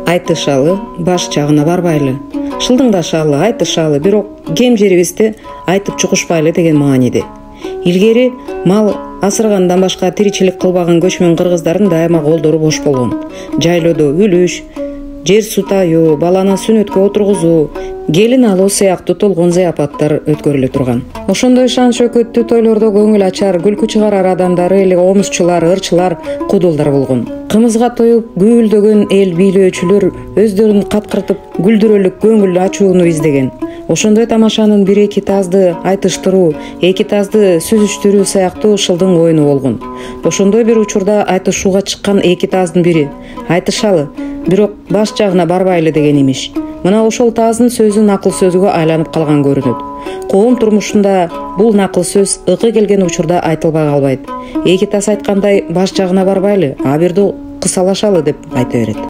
айтышалы, баш жагына барбайлы. Шылдыңдашалы, айтышалы, бирок кем жерибизди айтып чукушпайлы деген мааниде. Илгери мал асыргандан башка тиричилик кылбаган көчмөн кыргыздардын дайыма колдору бош болгон. Жайлоодо үлүш, жер сутаю, баланы сүнөткө отургузуу, келин алуу сыяктуу толгон зыяпаттар өткөрүлө турган. Ошондой шан шөкөттүү тойлордо көңүл ачар, күлкү чыгарар адамдары эле омузчулар, ырчылар, кудулдар болгон. Кымызга тоюп гүүлдөгөн эл бийлөөчүлөр өздөрүн каткыртып гүлдүрөлүк көңүл ачууну издеген. Ошондой тамашанын бир эки тазды айтыштыруу, эки тазды сүзүштүрүү сыяктуу шылдың оюну болгон. Ошондой бир учурда айтышууга чыккан эки таздын бири айтышалы, бирок баш жагына барбайлы деген имиш. Мына ошол таздын сөзү накыл сөзгө айланып калган көрүнөт. Коом турмушунда бул накыл сөз ыкы келген учурда айтылбай калбайт. Эки таз айткандай баш жагына барбайлы, а бирди кысалашалы деп айта берет.